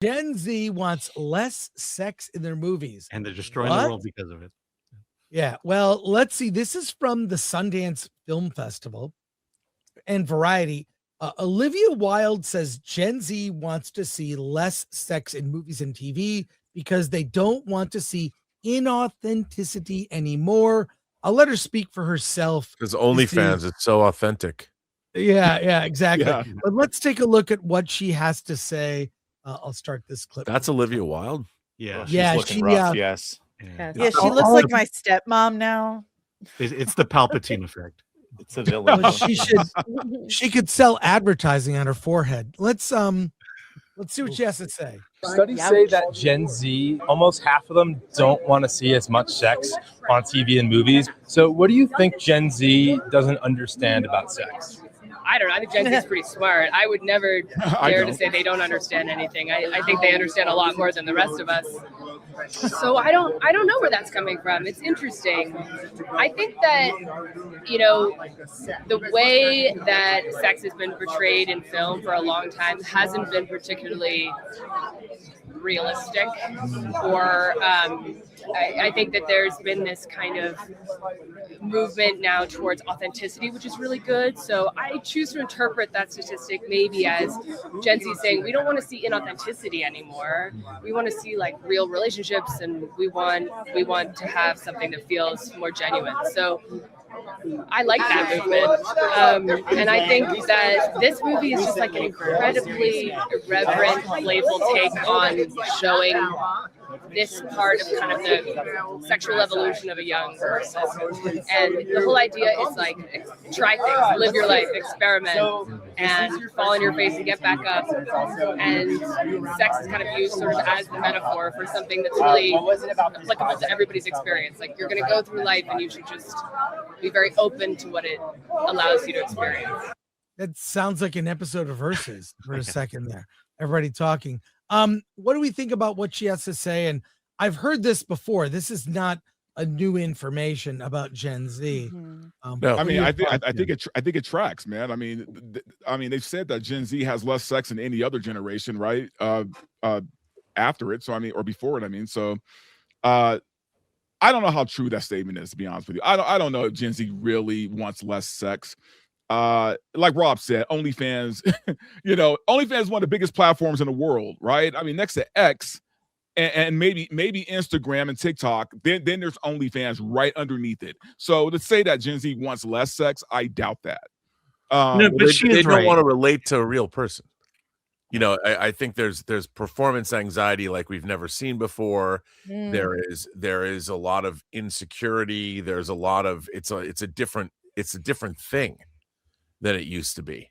Gen Z wants less sex in their movies. And they're destroying the world because of it. Yeah. Well, let's see. This is from the Sundance Film Festival and Variety. Olivia Wilde says Gen Z wants to see less sex in movies and TV because they don't want to see inauthenticity anymore. I'll let her speak for herself. Because OnlyFans is so authentic. Yeah, exactly. Yeah. But let's take a look at what she has to say. I'll start this clip. That's Olivia Wilde. Yeah. Yeah, looking rough, yes. Yeah, she looks like my stepmom now. It's the Palpatine effect. It's a villain. Well, she could sell advertising on her forehead. Let's see what she has to say. Studies say that Gen Z, almost half of them don't want to see as much sex on TV and movies. So what do you think Gen Z doesn't understand about sex? I don't know. I think Gen Z is pretty smart. I would never dare to say they don't understand anything. I think they understand a lot more than the rest of us. So I don't know where that's coming from. It's interesting. I think that, the way that sex has been portrayed in film for a long time hasn't been particularly realistic, or I think that there's been this kind of movement now towards authenticity, which is really good. So I choose to interpret that statistic maybe as Gen Z saying we don't want to see inauthenticity anymore. We want to see like real relationships, and we want to have something that feels more genuine. So I like that movement, and I think that this movie is just like an incredibly irreverent, playful take on showing this part of kind of the sexual evolution of a young person. And the whole idea is like, try things, live your life, experiment, and fall on your face and get back up. And sex is kind of used sort of as the metaphor for something that's really applicable to everybody's experience. Like, you're going to go through life and you should just be very open to what it allows you to experience. That sounds like an episode of Versus for a second there. Everybody talking. What do we think about what she has to say? And I've heard this before. This is not a new information about Gen Z. No, I mean, I think it tracks, man. I mean, they've said that Gen Z has less sex than any other generation, right? After it, so I mean, or before it, I mean, so I don't know how true that statement is, to be honest with you. I don't know if Gen Z really wants less sex. Like Rob said, OnlyFans, OnlyFans is one of the biggest platforms in the world, right? I mean, next to X and maybe Instagram and TikTok, then there's OnlyFans right underneath it. So to say that Gen Z wants less sex, I doubt that. No, but they don't want to relate to a real person. I think there's performance anxiety like we've never seen before. There is a lot of insecurity. There's a lot of it's a different thing than it used to be.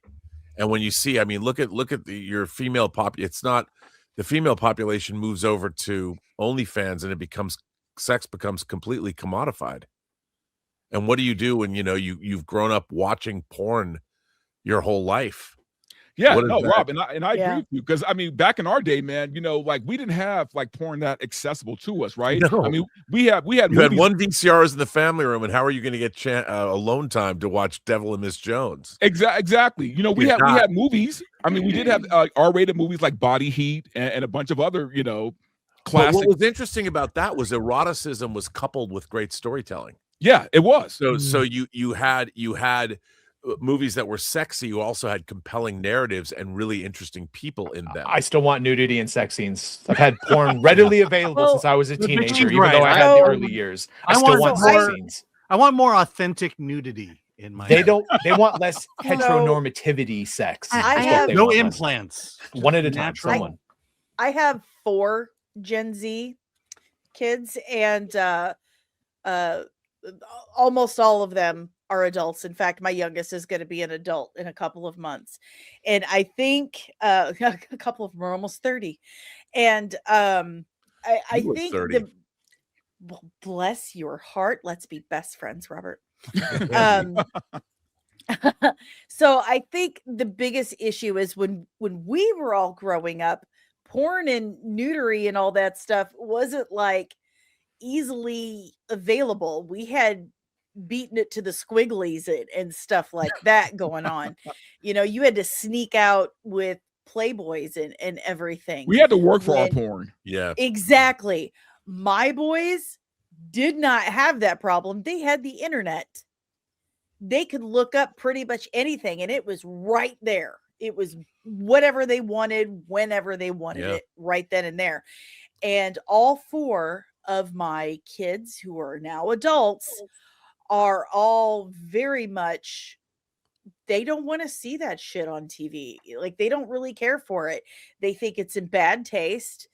And when you see, I mean, look at your female it's not the female population moves over to OnlyFans and sex becomes completely commodified. And what do you do when you've grown up watching porn your whole life? Yeah, no, Rob, and I agree with you, because I mean, back in our day, man, like we didn't have like porn that accessible to us, right? No. I mean, we had you had one VCRs in the family room, and how are you going to get alone time to watch Devil and Miss Jones? Exactly. We had movies. I mean, we did have R-rated movies like Body Heat and a bunch of other classics. But what was interesting about that was eroticism was coupled with great storytelling. Yeah, it was. So you had movies that were sexy. You also had compelling narratives and really interesting people in them. I still want nudity and sex scenes. I've had porn readily available since I was a teenager, even though I had the early years. I still want sex scenes. I want more authentic nudity in my. They want less heteronormativity sex. I have no implants. One at a time. Someone. I have 4 Gen Z kids, and almost all of them are adults. In fact, my youngest is going to be an adult in a couple of months, and I think a couple of them are almost 30. And I think 30. Well, bless your heart. Let's be best friends, Robert. So I think the biggest issue is when we were all growing up, porn and nudity and all that stuff wasn't like easily available. We had beaten it to the squigglies and stuff like that going on. You had to sneak out with Playboys and everything. We had to work for our When- porn. Yeah. Exactly. My boys did not have that problem. They had the internet. They could look up pretty much anything and it was right there. It was whatever they wanted, whenever they wanted Yeah. it, right then and there. And all 4 of my kids, who are now adults, are all very much, they don't want to see that shit on TV. Like, they don't really care for it. They think it's in bad taste.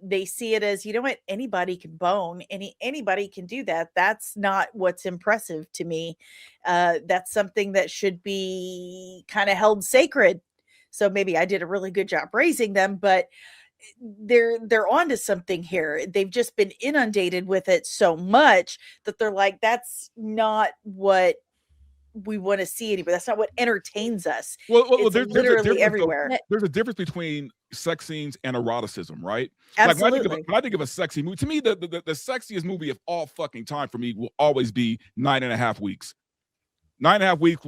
They see it as, you know what, anybody can bone, anybody can do that. That's not what's impressive to me. That's something that should be kind of held sacred. So maybe I did a really good job raising them, but they're onto something here. They've just been inundated with it so much that they're like, that's not what we want to see anymore. That's not what entertains us. Well, It's there's a literally difference, though. everywhere. There's a difference between sex scenes and eroticism, right? Absolutely. Like when I think of a sexy movie, to me, the sexiest movie of all fucking time for me will always be 9.5 Weeks. 9.5 Weeks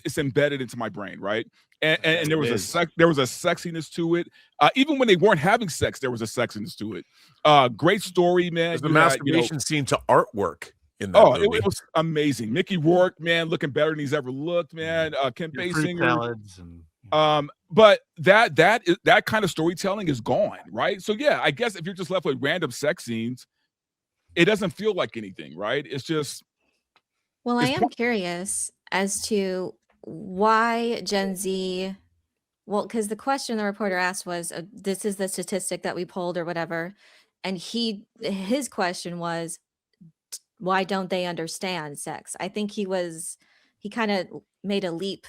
it's embedded into my brain, right? And there was there was a sexiness to it. Even when they weren't having sex, there was a sexiness to it. Great story, man. There's the masturbation scene to artwork in that movie. It was amazing. Mickey Rourke, man, looking better than he's ever looked, man. Kim Basinger. But that kind of storytelling is gone, right? So yeah, I guess if you're just left with random sex scenes, it doesn't feel like anything, right? It's just. Well, I am curious as to why Gen Z. Well, because the question the reporter asked was, "This is the statistic that we pulled, or whatever," and his question was, "Why don't they understand sex?" I think he kind of made a leap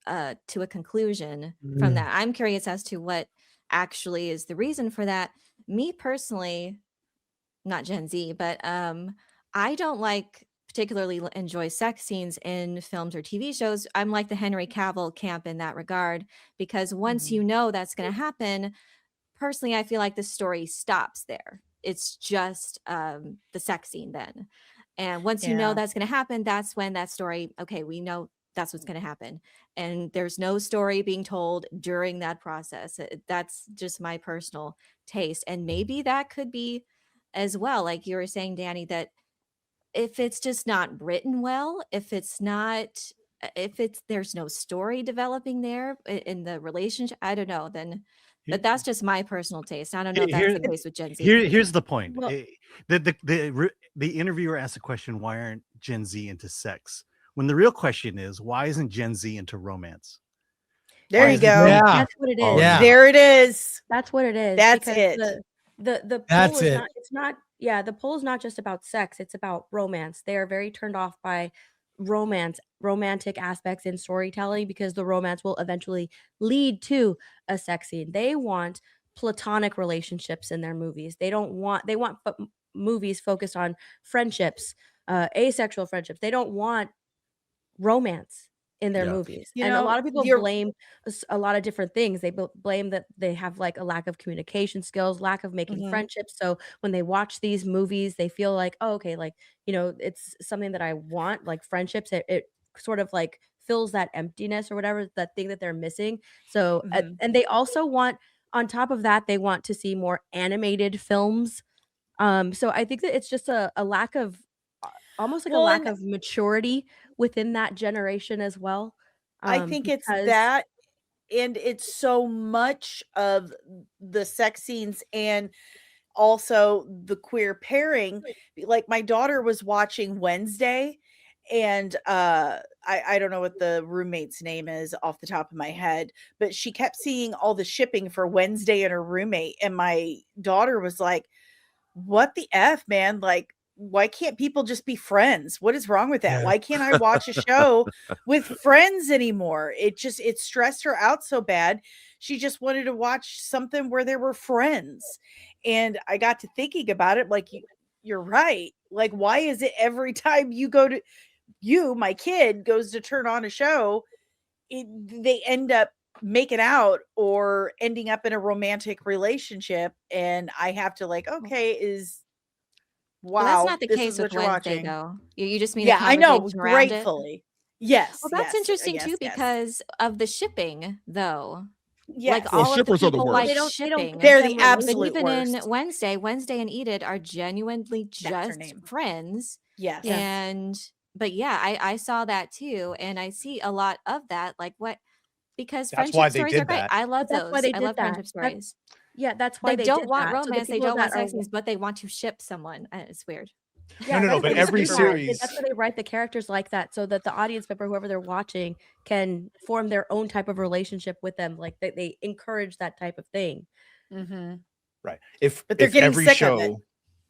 to a conclusion from that. I'm curious as to what actually is the reason for that. Me personally, not Gen Z, but I don't particularly enjoy sex scenes in films or TV shows. I'm like the Henry Cavill camp in that regard, because once you know that's going to happen, personally, I feel like the story stops there. It's just the sex scene then. And once you know that's going to happen, that's when that story, okay, we know that's what's going to happen. And there's no story being told during that process. That's just my personal taste. And maybe that could be as well, like you were saying, Danny, that if it's just not written well, if there's no story developing there in the relationship, I don't know, then, but that's just my personal taste. I don't know if that's the case with Gen Z. Here's the point. Well, The interviewer asked the question, why aren't Gen Z into sex? When the real question is, why isn't Gen Z into romance? There you go. Yeah. That's what it is. Yeah. There it is. That's what it is. That's because it. The That's poll is it. not, it's not, yeah, the poll is not just about sex, it's about romance. They are very turned off by romantic aspects in storytelling, because the romance will eventually lead to a sex scene. They want platonic relationships in their movies. They want movies focused on friendships, asexual friendships. They don't want romance in their movies. And a lot of people blame a lot of different things. They blame that they have like a lack of communication skills, lack of making friendships. So when they watch these movies, they feel like, oh, okay, like, it's something that I want, like friendships. It sort of like fills that emptiness or whatever, that thing that they're missing. So, and they also want, on top of that, they want to see more animated films. So I think that it's just a lack of, almost like a lack of maturity within that generation as well. I think it's that, and it's so much of the sex scenes and also the queer pairing. Like, my daughter was watching Wednesday, and I don't know what the roommate's name is off the top of my head, but she kept seeing all the shipping for Wednesday and her roommate, and my daughter was like, what the F, man? Like, why can't people just be friends? What is wrong with that? Yeah. Why can't I watch a show with friends anymore? It stressed her out so bad. She just wanted to watch something where there were friends. And I got to thinking about it. Like, you're right. Like, why is it every time my kid goes to turn on a show, they end up making out or ending up in a romantic relationship? And I have to wow, well, that's not the this case is with what you're Wednesday, watching. though. You just mean Yeah, I know, gratefully. gratefully. Yes. Well, that's yes, interesting yes, too, yes. because of the shipping, though. Yes. Like Well, all of the shippers are the people worst. like They shipping. They're them the absolute But even worst. in Wednesday and Enid are genuinely That's her just name. friends. Yes. And but yeah, I saw that too, and I see a lot of that. Like what? Because That's why friendship they stories did are great. that. I love That's those. why they I did love that. friendship That's- stories. Yeah, that's why They they don't did want that. So the romance. They people don't want that are- sex scenes, but they want to ship someone. It's weird. Yeah, no, that's but why they every do that. series. That's why they write the characters like that, so that the audience member, whoever they're watching, can form their own type of relationship with them. Like they encourage that type of thing. Mm-hmm. Right. But they're if getting every sick of it.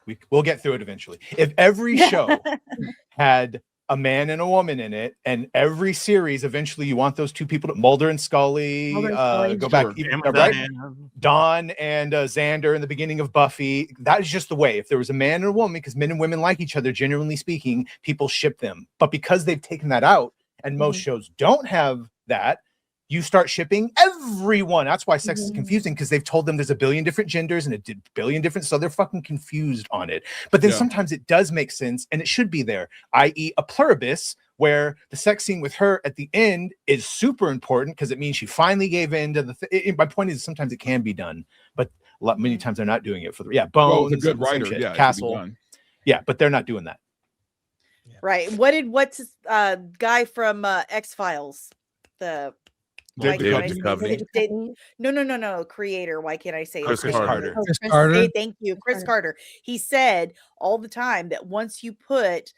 show, we'll get through it eventually. If every show had a man and a woman in it, and every series eventually you want those two people to Mulder and Scully, Mulder and Scully. go back, Sure. even, Emma right? Diane. Dawn and Xander in the beginning of Buffy. That is just the way. If there was a man and a woman, because men and women like each other, generally speaking, people ship them. But because they've taken that out, and most shows don't have that, you start shipping everyone. That's why sex is confusing, because they've told them there's a billion different genders and a billion different, so they're fucking confused on it. But then sometimes it does make sense, and it should be there, i.e. a pluribus, where the sex scene with her at the end is super important because it means she finally gave in to the my point is sometimes it can be done, but many times they're not doing it for the Bones. Well, with a good and same writer, shit, yeah, it can be Castle, done. but they're not doing that. Right. What's his, guy from X-Files? The David Duchovny. No. Creator. Why can't I say Chris it? Carter. Oh, Chris Carter. Hey, thank you, Chris Carter. He said all the time that once you put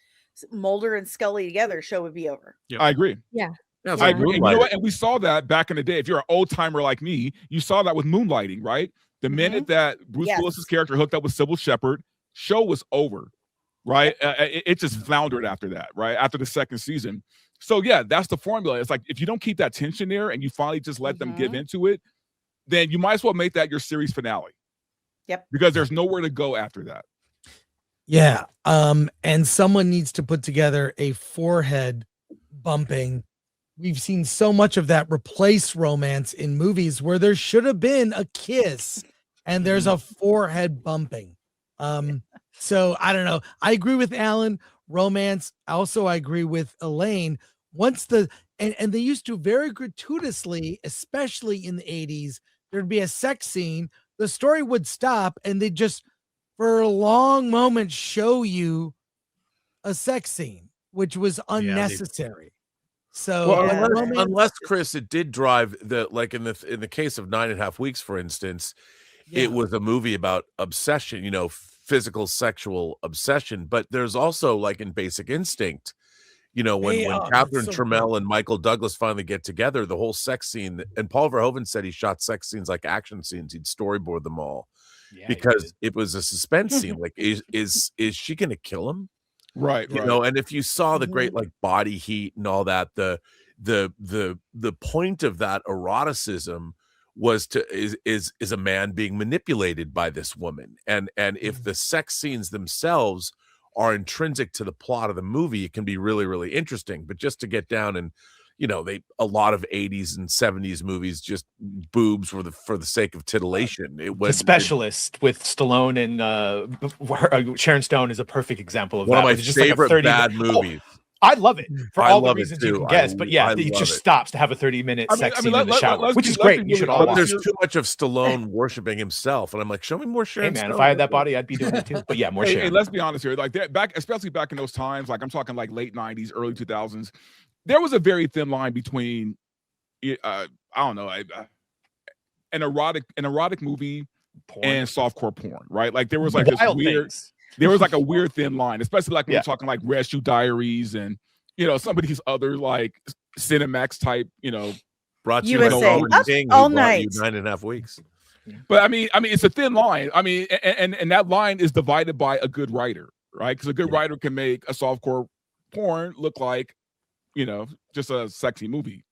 Mulder and Scully together, show would be over. I agree. Yeah. Yeah, it's I like agree. And you know Moonlighting. what? And we saw that back in the day. If you're an old timer like me, you saw that with Moonlighting, right? The minute that Bruce Willis's character hooked up with Sybil Shepherd, show was over, right? It just floundered after that, right? After the second season. So yeah, that's the formula. It's like if you don't keep that tension there and you finally just let them give into it, then you might as well make that your series finale. Yep. Because there's nowhere to go after that. Yeah. And someone needs to put together a forehead bumping. We've seen so much of that replace romance in movies where there should have been a kiss and there's a forehead bumping. So I don't know. I agree with Alan. Romance. Also, I agree with Elaine. Once and they used to very gratuitously, especially in the 80s, there'd be a sex scene, the story would stop, and they just for a long moment show you a sex scene, which was unnecessary. So unless Chris, it did drive the, like in the case of 9.5 Weeks, for instance, it was a movie about obsession, physical sexual obsession. But there's also, like in Basic Instinct, when Catherine Trammell and Michael Douglas finally get together, the whole sex scene, and Paul Verhoeven said he shot sex scenes like action scenes. He'd storyboard them all because it was a suspense scene. Like, is she gonna kill him? Right. And if you saw the great like body heat and all that, the point of that eroticism was is a man being manipulated by this woman, and if the sex scenes themselves are intrinsic to the plot of the movie, it can be really, really interesting. But just to get down and a lot of 80s and 70s movies, just boobs for the sake of titillation. The Specialist with Stallone and Sharon Stone is a perfect example of one that. of my It's just favorite like a 30 bad movies. I love it for I all the love it reasons you too. can guess, but yeah, I it love just it. stops to have a 30-minute sex scene in the shower, which is great. You should all But watch there's it. too much of Stallone worshiping himself, and I'm like, show me more Sharon Hey man, Stone. if I had that body, I'd be doing it too. But yeah, more Hey, Sharon. let's be honest here. Like that, especially back in those times, like I'm talking like late 90s, early 2000s, there was a very thin line between I don't know, an erotic movie and softcore porn, right? Like there was like this weird things. There was like a weird thin line, especially like when we're talking like Red Shoe Diaries and some of these other like Cinemax type, brought you USA by King, all who brought night. you 9.5 Weeks. But I mean, it's a thin line. I mean, and that line is divided by a good writer, right? Because a good writer can make a softcore porn look like, just a sexy movie.